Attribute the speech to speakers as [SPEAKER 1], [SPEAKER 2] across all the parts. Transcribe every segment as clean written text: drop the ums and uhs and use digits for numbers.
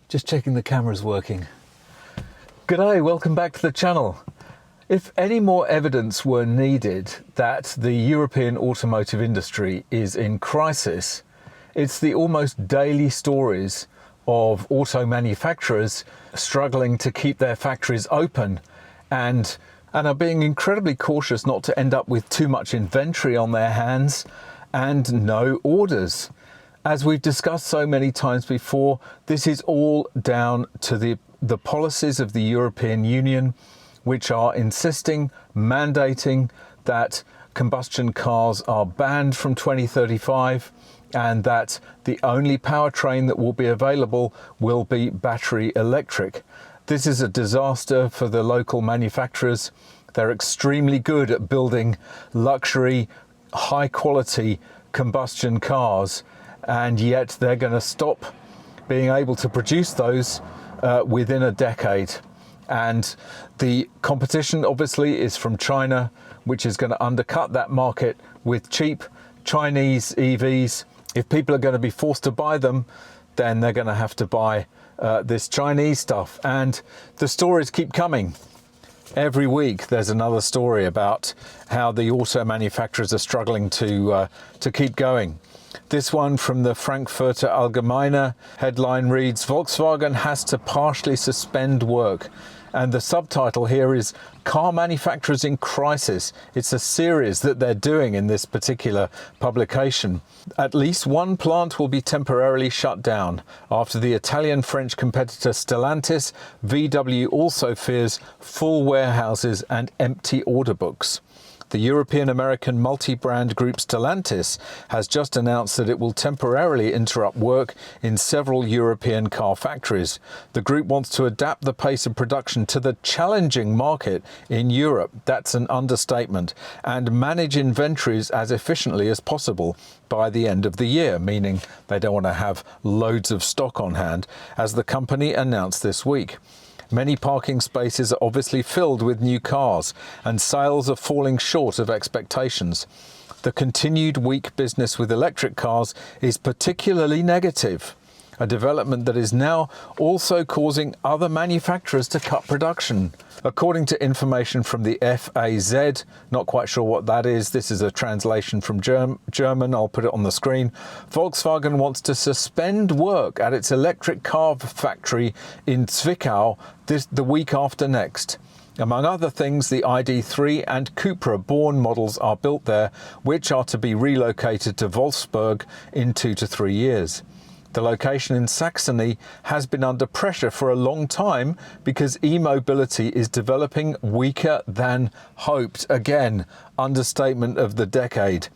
[SPEAKER 1] Just checking the camera's working. G'day, welcome back to the channel. If any more evidence were needed that the European automotive industry is in crisis, it's the almost daily stories of auto manufacturers struggling to keep their factories open and are being incredibly cautious not to end up with too much inventory on their hands and no orders. As we've discussed so many times before, this is all down to the policies of the European Union, which are insisting, mandating that combustion cars are banned from 2035 and that the only powertrain that will be available will be battery electric. This is a disaster for the local manufacturers. They're extremely good at building luxury, high quality combustion cars, and yet they're going to stop being able to produce those within a decade. And the competition obviously is from China, which is going to undercut that market with cheap Chinese EVs. If people are going to be forced to buy them, then they're going to have to buy this Chinese stuff. And the stories keep coming. Every week there's another story about how the auto manufacturers are struggling to keep going. This one from the Frankfurter Allgemeine headline reads, Volkswagen has to partially suspend work. And the subtitle here is Car Manufacturers in Crisis. It's a series that they're doing in this particular publication. At least one plant will be temporarily shut down after the Italian-French competitor Stellantis, VW also fears full warehouses and empty order books. The European-American multi-brand group Stellantis has just announced that it will temporarily interrupt work in several European car factories. The group wants to adapt the pace of production to the challenging market in Europe, that's an understatement, and manage inventories as efficiently as possible by the end of the year, meaning they don't want to have loads of stock on hand, as the company announced this week. Many parking spaces are obviously filled with new cars, and sales are falling short of expectations. The continued weak business with electric cars is particularly negative, a development that is now also causing other manufacturers to cut production. According to information from the FAZ, not quite sure what that is, this is a translation from German, I'll put it on the screen. Volkswagen wants to suspend work at its electric car factory in Zwickau the week after next. Among other things, the ID.3 and Cupra-born models are built there, which are to be relocated to Wolfsburg in 2 to 3 years. The location in Saxony has been under pressure for a long time because e-mobility is developing weaker than hoped. Again, understatement of the decade.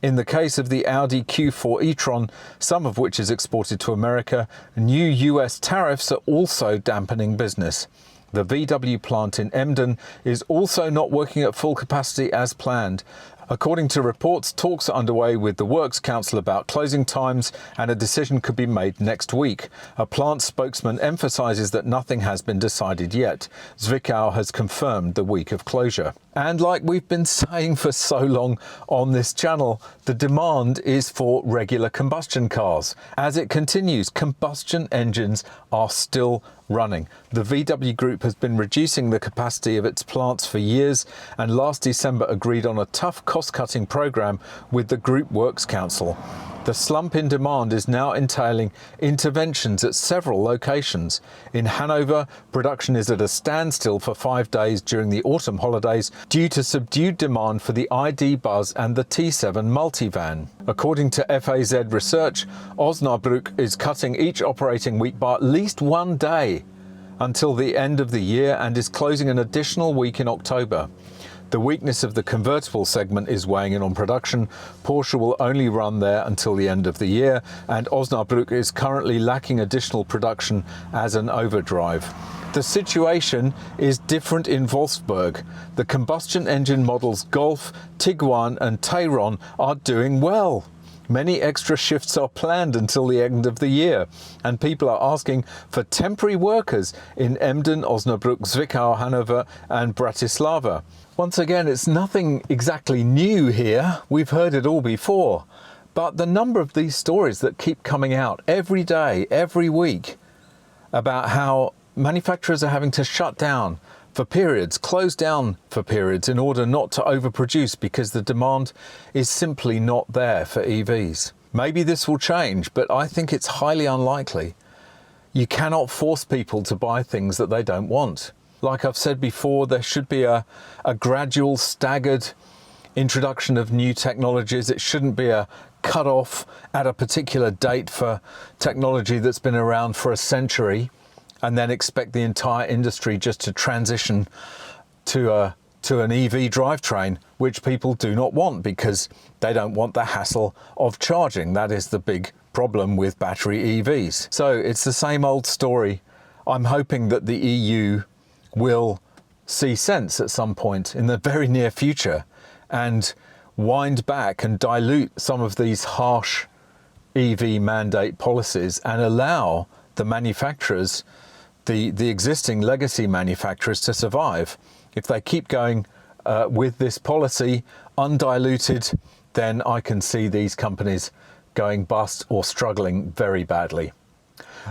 [SPEAKER 1] In the case of the Audi Q4 e-tron, some of which is exported to America, new US tariffs are also dampening business. The VW plant in Emden is also not working at full capacity as planned. According to reports, talks are underway with the Works Council about closing times, and a decision could be made next week. A plant spokesman emphasises that nothing has been decided yet. Zwickau has confirmed the week of closure. And like we've been saying for so long on this channel, the demand is for regular combustion cars. As it continues, combustion engines are still running. The VW Group has been reducing the capacity of its plants for years, and last December agreed on a tough cost-cutting program with the Group Works Council. The slump in demand is now entailing interventions at several locations. In Hanover, production is at a standstill for 5 days during the autumn holidays due to subdued demand for the ID. Buzz and the T7 multivan. According to FAZ research, Osnabrück is cutting each operating week by at least 1 day until the end of the year and is closing an additional week in October. The weakness of the convertible segment is weighing in on production. Porsche will only run there until the end of the year, and Osnabrück is currently lacking additional production as an overdrive. The situation is different in Wolfsburg. The combustion engine models Golf, Tiguan and Tayron are doing well. Many extra shifts are planned until the end of the year, and people are asking for temporary workers in Emden, Osnabrück, Zwickau, Hanover and Bratislava. Once again, it's nothing exactly new here. We've heard it all before. But the number of these stories that keep coming out every day, every week, about how manufacturers are having to shut down for periods, close down for periods in order not to overproduce because the demand is simply not there for EVs. Maybe this will change, but I think it's highly unlikely. You cannot force people to buy things that they don't want. Like I've said before, there should be a gradual, staggered introduction of new technologies. It shouldn't be a cut-off at a particular date for technology that's been around for a century and then expect the entire industry just to transition to an EV drivetrain, which people do not want because they don't want the hassle of charging. That is the big problem with battery EVs. So it's the same old story. I'm hoping that the EU will see sense at some point in the very near future and wind back and dilute some of these harsh EV mandate policies and allow the manufacturers, the existing legacy manufacturers, to survive. If they keep going with this policy undiluted, then I can see these companies going bust or struggling very badly.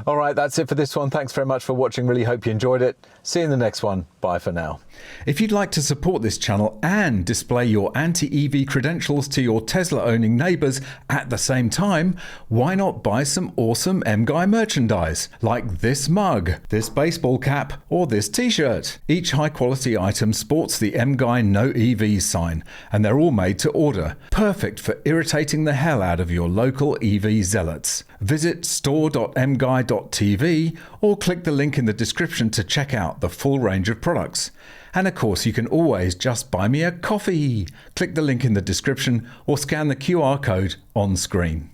[SPEAKER 1] All right, that's it for this one. Thanks very much for watching. Really hope you enjoyed it. See you in the next one. Bye for now. If you'd like to support this channel and display your anti-EV credentials to your Tesla-owning neighbours at the same time, why not buy some awesome MGUY merchandise, like this mug, this baseball cap, or this t-shirt. Each high-quality item sports the MGUY No EV sign, and they're all made to order, perfect for irritating the hell out of your local EV zealots. Visit store.mguy.tv or click the link in the description to check out the full range of products. And of course, you can always just buy me a coffee. Click the link in the description or scan the QR code on screen.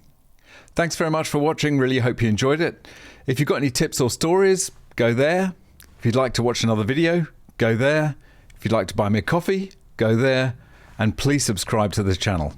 [SPEAKER 1] Thanks very much for watching. Really hope you enjoyed it. If you've got any tips or stories, go there. If you'd like to watch another video, go there. If you'd like to buy me a coffee, go there. And please subscribe to the channel.